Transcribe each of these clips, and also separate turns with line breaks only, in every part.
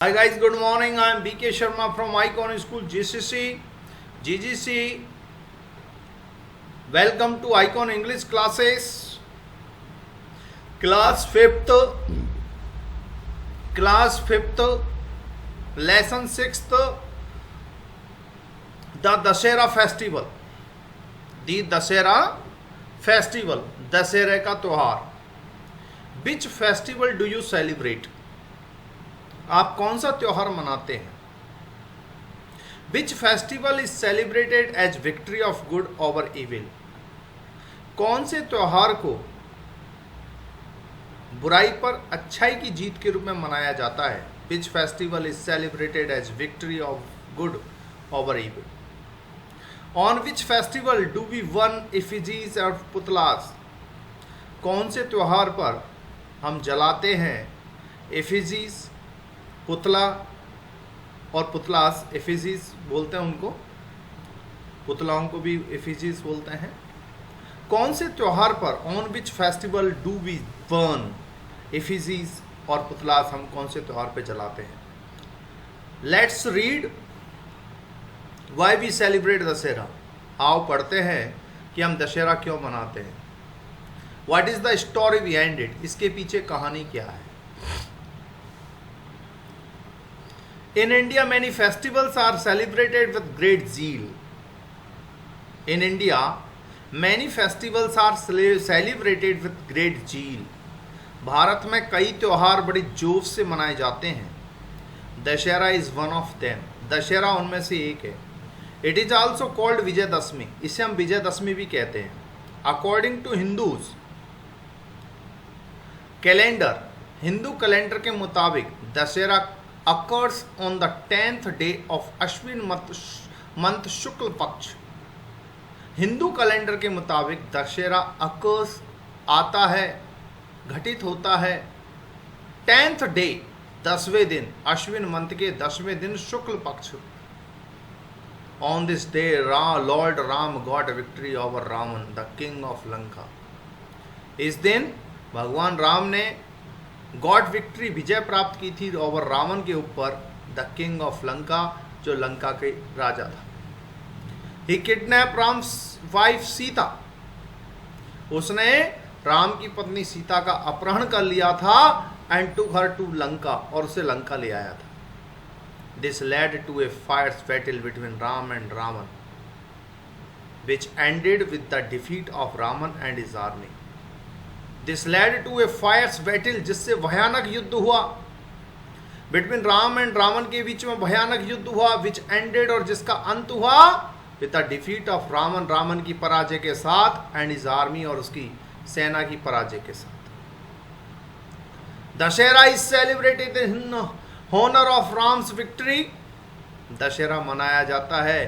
Hi guys, good morning. I am BK Sharma from Icon School GCC, GGC. Welcome to Icon English classes. Class 5th, lesson 6th, the Dasera festival. The Dasera festival, दशहरे का त्योहार. Which festival do you celebrate? आप कौन सा त्योहार मनाते हैं? Which festival is celebrated as victory of good over evil? कौन से त्योहार को बुराई पर अच्छाई की जीत के रूप में मनाया जाता है? Which festival is celebrated as victory of good over evil? On which festival do we वन इफिजीज और पुतलास? कौन से त्योहार पर हम जलाते हैं इफिजीज, पुतला और पुतलास? एफिजीज बोलते हैं उनको, पुतलाओं को भी एफिजीज बोलते हैं. कौन से त्योहार पर, on which festival do we burn effigies और पुतलास, हम कौन से त्योहार पे जलाते हैं? Let's read why we celebrate Dussehra. आओ पढ़ते हैं कि हम दशहरा क्यों मनाते हैं. What is the story behind it? इसके पीछे कहानी क्या है? In India, many festivals are celebrated with great zeal. In India, many festivals are celebrated with great zeal. Bharat में कई त्योहार बड़े जोश से मनाए जाते हैं. Dussehra is one of them. Dussehra उनमें से एक है. It is also called Vijayadashami. इसे हम विजयदशमी भी कहते हैं. According to Hindus calendar, Hindu calendar के मुताबिक Dussehra occurs on the 10th day of Ashwin month Shukla Paksha. Hindu calendar के मुताबिक दशहरा occurs आता है, घटित होता है 10th day 10वें दिन, अश्विन मंथ के 10वें दिन शुक्ल पक्ष. On this day Lord Ram got victory over Ravan, the king of Lanka. इस दिन भगवान राम ने गॉड विक्ट्री, विजय प्राप्त की थी ओवर रावण के ऊपर, द किंग ऑफ लंका, जो लंका के राजा था. ही किडनैप राम्स वाइफ सीता. उसने राम की पत्नी सीता का अपहरण कर लिया था. And to her to Lanka, और उसे लंका ले आया था. This led to a fierce battle between Ram and Ravan which ended with the defeat of Ravan and his army. This led to a fierce battle, जिससे भयानक युद्ध हुआ बिटवीन राम एंड रावण के बीच में भयानक युद्ध हुआ. विच एंडेड, और जिसका अंत हुआ with the defeat of Ravan, Ravan की पराजय के साथ, एंड हिज आर्मी, और उसकी सेना की पराजय के साथ. Dussehra is celebrated in honour of Ram's victory. Dussehra मनाया जाता है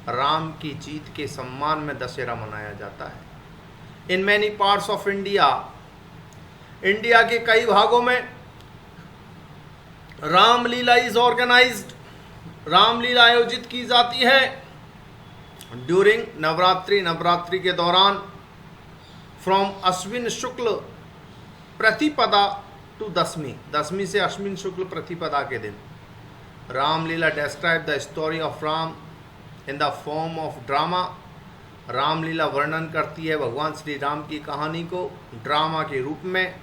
राम की जीत के सम्मान में. दशहरा मनाया जाता है. In many parts of India, India के कई भागों में रामलीला इज ऑर्गेनाइज्ड, रामलीला आयोजित की जाती है. ड्यूरिंग नवरात्रि, नवरात्रि के दौरान, फ्रॉम अश्विन शुक्ल प्रतिपदा टू दशमी, दशमी से अश्विन शुक्ल प्रतिपदा के दिन. Ramlila describe the story of Ram in the form of drama. Ramlila वर्णन करती है भगवान श्री राम की कहानी को ड्रामा के रूप में.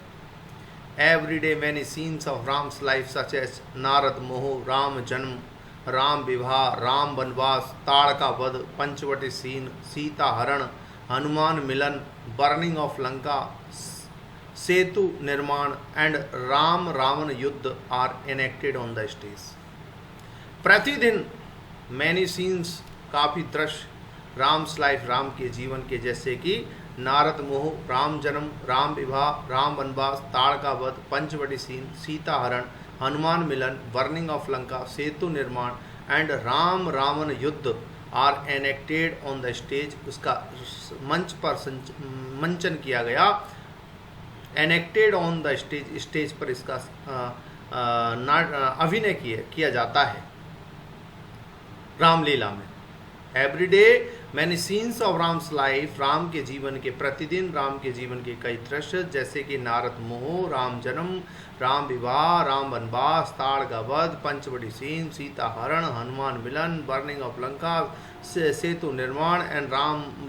Every day many scenes of Ram's life such as Narad Moh, Ram जन्म, राम विवाह, राम वनवास, ताड़का वध, Panchavati scene, Sita Haran, Hanuman Milan, burning of Lanka, Setu Nirman and Ram Ravan Yuddh are enacted on the stage. प्रतिदिन मैनी सीन्स, काफ़ी दृश्य राम्स लाइफ, राम के जीवन के, जैसे कि नारद मोह, राम जन्म, राम विवाह, राम वनवास, ताड़का वध, Panchavati scene, Sita Haran, Hanuman Milan, burning of Lanka, Setu Nirman and Ram Ravan Yuddh are enacted on the stage. उसका मंच पर मंचन किया गया. Enacted on the stage, stage पर इसका अभिनय किया जाता है रामलीला में. Every day many scenes of Ram's life, Ram के जीवन के प्रतिदिन राम के जीवन के कई दृश्य, जैसे कि नारद मोह, राम जन्म, राम विवाह, राम वनवास, ताड़का वध, Panchavati scene, Sita Haran, Hanuman Milan, burning of Lanka, Setu Nirman and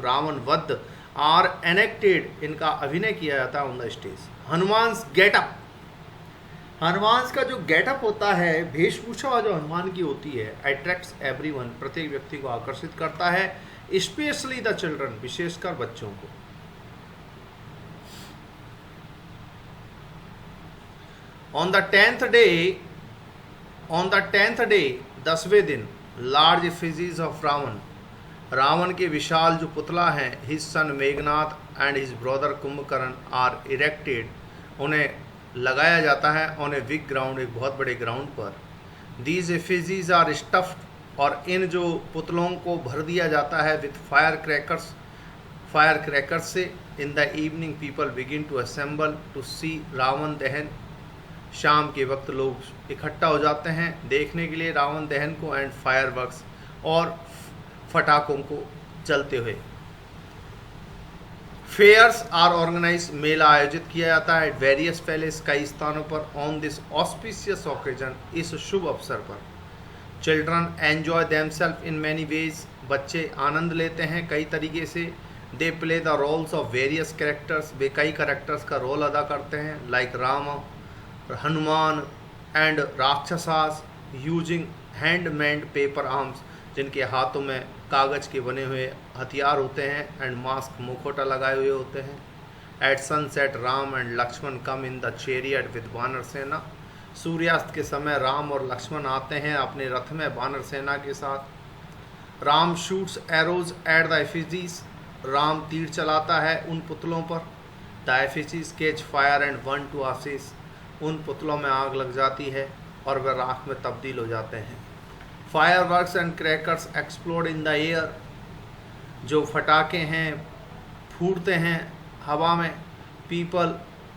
Ravan वध आर एनेक्टेड, इनका अभिनय किया जाता है on the stage. Hanuman getup, Hanuman का जो गेटअप होता है, वेशभूषा जो हनुमान की होती है, अट्रैक्ट्स एवरीवन, प्रत्येक व्यक्ति को आकर्षित करता है, स्पेशली द चिल्ड्रन, विशेषकर बच्चों को। ऑन द टेंथ डे 10वें दिन, large effigies of Ravan, Ravan के विशाल जो पुतला हैं, his son Meghnath and his brother Kumbhkaran are erected, उन्हें लगाया जाता है ऑन ए बिग ग्राउंड, एक बहुत बड़े ग्राउंड पर। दीज एफिजीज आर स्टफ्ड, और इन जो पुतलों को भर दिया जाता है विथ फायर क्रैकर्स से। In the evening people begin to assemble to see Ravan Dahan, शाम के वक्त लोग इकट्ठा हो जाते हैं देखने के लिए रावण दहन को, एंड फायरवर्क्स, और फटाकों को चलते हुए। फेयर्स आर ऑर्गेनाइज, मेला आयोजित किया जाता है वेरियस पैलेस, कई स्थानों पर, ऑन दिस ऑस्पिशियस ओकेजन, इस शुभ अवसर पर। Children enjoy themselves in many ways, बच्चे आनंद लेते हैं कई तरीके से। They play the roles of various characters, वे कई कैरेक्टर्स का रोल अदा करते हैं, like Ram, Hanuman and rakshasas, using handmade paper arms, जिनके हाथों में कागज के बने हुए हथियार होते हैं, एंड मास्क, मुखौटा लगाए हुए होते हैं। At sunset Ram and Lakshman come in the chariot with Vanar Sena, सूर्यास्त के समय राम और लक्ष्मण आते हैं अपने रथ में वानर सेना के साथ। Ram shoots arrows at the effigies, Ram तीर चलाता है उन पुतलों पर। The effigies catch fire and burn to ashes, उन पुतलों में आग लग जाती है और वे राख में तब्दील हो जाते हैं। Fireworks and crackers explode in the air, जो फटाके हैं फूटते हैं हवा में। People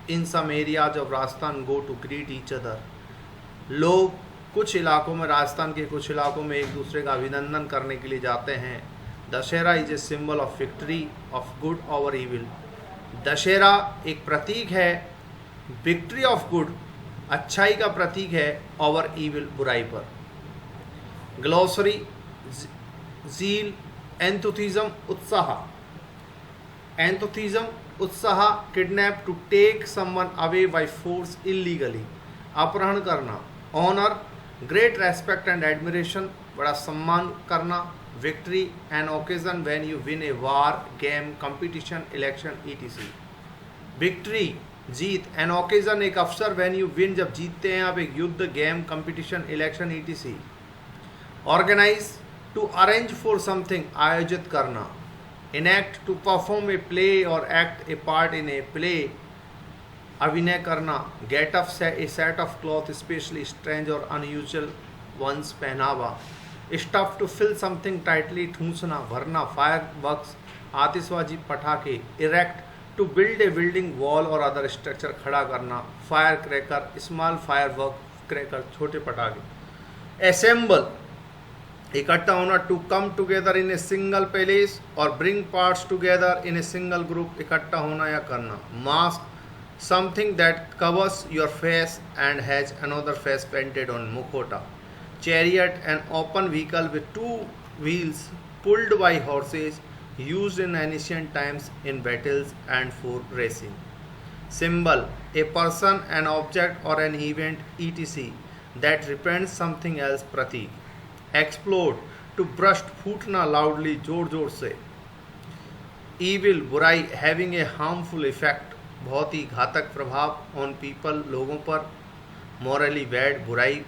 in some areas of Rajasthan go to greet each other, लोग कुछ इलाकों में, राजस्थान के कुछ इलाकों में एक दूसरे का अभिनंदन करने के लिए जाते हैं। Dussehra is a symbol of victory of good over evil, Dussehra एक प्रतीक है विक्ट्री ऑफ गुड, अच्छाई का प्रतीक है, ओवर इविल, बुराई पर। ग्लोसरी, जील, एंथुथिज्म, उत्साह, एंथुथिज्म उत्साह, kidnap, to take someone away by force illegally, अपहरण करना। Honour, great respect and admiration, बड़ा सम्मान करना। Victory, an occasion when you win a war, game, competition, election, etc. Victory, जीत, एन ओकेजन, एक अवसर, व्हेन यू विन, जब जीतते हैं आप, एक युद्ध, game, competition, election, etc. Organise, to arrange for something, आयोजित करना। Enact, to perform a play or act a part in a play, अभिनय करना। Get up, a set of cloth especially strange or unusual ones, पहनावा। Stuff, to fill something tightly, ठूंसना, भरना। Fire works, आतिशबाजी, पटाखे। Erect, to build a building, wall or other structure, खड़ा करना। Fire cracker, small fire work cracker, छोटे पटाखे। Assemble, इकट्ठा होना। To come together in a single place or bring parts together in a single group, इकट्ठा होना या करना। Mask, something that covers your face and has another face painted on, मुखौटा। Chariot, an open vehicle with two wheels pulled by horses, used in ancient times in battles and for racing. Symbol, a person, an object or an event, etc. that represents something else, pratik. Explode, to burst, फूटना loudly, जोर जोर से। Evil, बुराई, having a harmful effect, बहुत ही घातक प्रभाव, on people, लोगों पर। Morally bad, बुराई।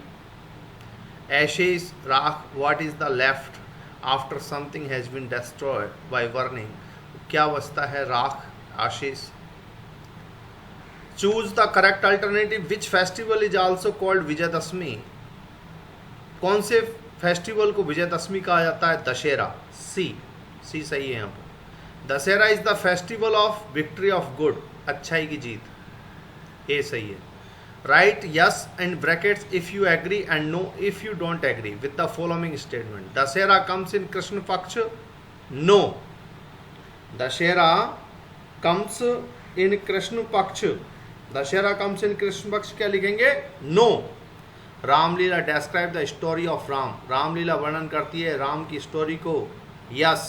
Ashes, राख, what is the left after something has been destroyed by burning, क्या बचता है, राख, ashes. Choose the correct alternative, which festival is also called Vijayadashami, कौन से फेस्टिवल को विजयदशमी कहा जाता है, दशहरा। सी सही है यहाँ पर। Dussehra is the festival of victory of good, अच्छाई की जीत, ए सही है। Write yes in brackets if you agree and no if you don't agree with the following statement. Dashera comes in Krishna Paksha? No. Dashera comes in Krishna Paksha. Dashera comes in Krishna Paksha क्या लिखेंगे? No. Ramlila describe the story of Ram. Ramlila वर्णन करती है राम की story को. Yes.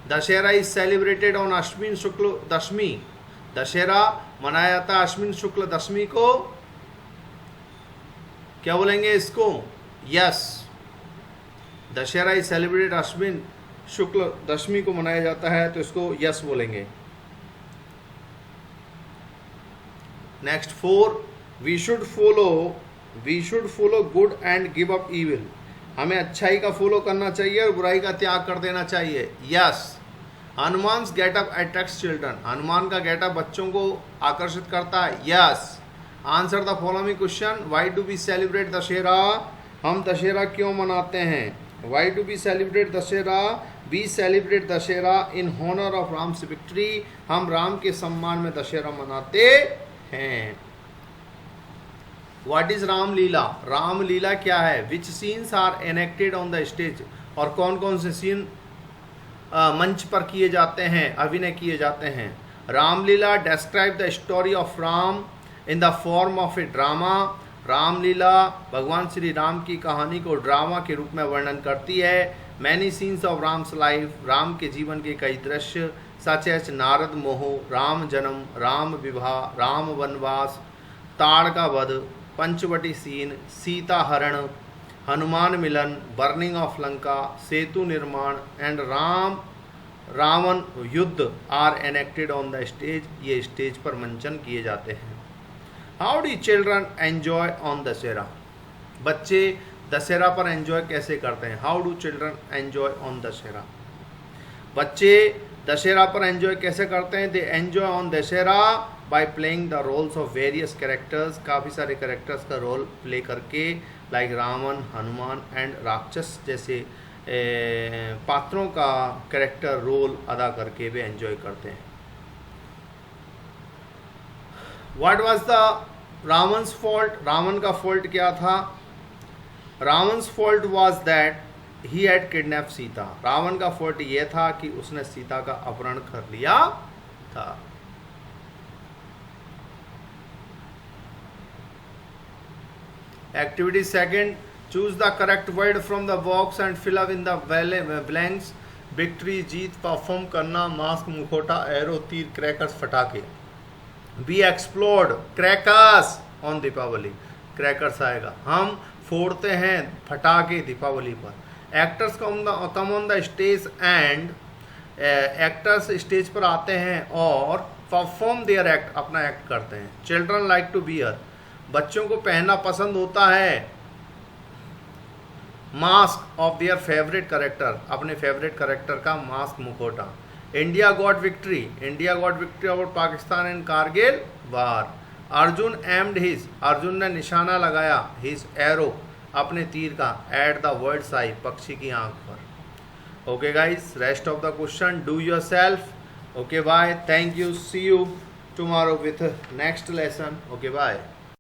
Dussehra is celebrated on Ashwin Shukla Dashami. Dussehra मनाया जाता है अश्विन शुक्ल दशमी को. क्या बोलेंगे इसको? Yes. Dussehra is celebrated Ashwin Shukla Dashami को मनाया जाता है तो इसको यस बोलेंगे. Next 4, we should follow good and give up evil. हमें अच्छाई का फॉलो करना चाहिए और बुराई का त्याग कर देना चाहिए. Yes. Hanuman's getup attracts children. Hanuman का गेटअप बच्चों को आकर्षित करता है. Yes. Answer the following question. Why do we celebrate Dussehra? हम दशहरा क्यों मनाते हैं? Why do we celebrate Dussehra? We celebrate Dussehra in honour of Ram's victory. हम राम के सम्मान में दशहरा मनाते हैं. What is Ramlila? रामलीला क्या है? Which scenes are enacted on the stage. और कौन कौन से सीन मंच पर किए जाते हैं, अभिनय किए जाते हैं. Ramlila describe the story of Ram in the form of A drama. Ramlila भगवान श्री राम की कहानी को ड्रामा के रूप में वर्णन करती है. Many scenes of Ram's life. Ram के जीवन के कई दृश्य सच एज नारद मोह, राम जन्म, राम विवाह, राम वनवास, ताड़का वध, Panchavati scene, Sita Haran, Hanuman Milan, burning of Lanka, Setu Nirman and Ravan Yuddh are enacted on the stage. ये स्टेज पर मंचन किए जाते हैं. How do children enjoy on Dussehra? बच्चे दशहरा पर एंजॉय कैसे करते हैं? How do children enjoy on Dussehra? बच्चे दशहरा पर एंजॉय कैसे करते हैं? They enjoy on Dussehra by playing the roles of various characters. काफ़ी सारे कैरेक्टर्स का रोल प्ले करके, लाइक रावण, हनुमान एंड राक्षस जैसे पात्रों का कैरेक्टर रोल अदा करके वे एंजॉय करते हैं. What was the Ravan's fault? Ravan का फॉल्ट क्या था? Ravan's fault was that he had kidnap Sita. Ravan का फॉल्ट ये था कि उसने सीता का अपहरण कर लिया था. Activity second, choose the correct word from the box and fill up in the blanks. Victory, जीत, परफॉर्म करना, मास्क, मुखौटा, एरो, तीर, क्रैकर्स, फटाके. We explored crackers on Deepavali. Crackers आएगा. हम फोड़ते हैं फटाके दीपावली पर. Actors come on the stage and actors stage पर आते हैं और परफॉर्म देयर एक्ट, अपना एक्ट करते हैं. Children like to wear. बच्चों को पहनना पसंद होता है mask of their favourite character, अपने फेवरेट करेक्टर का मास्क, मुखौटा. India got victory. India got victory over Pakistan in Kargil war. Arjun aimed his. Arjun ने निशाना लगाया हिज एरो, अपने तीर का, एट द बर्ड्स आई, पक्षी की आंख पर. Okay guys, rest of the question do yourself. Okay bye, thank you, see you tomorrow with next lesson. Okay bye.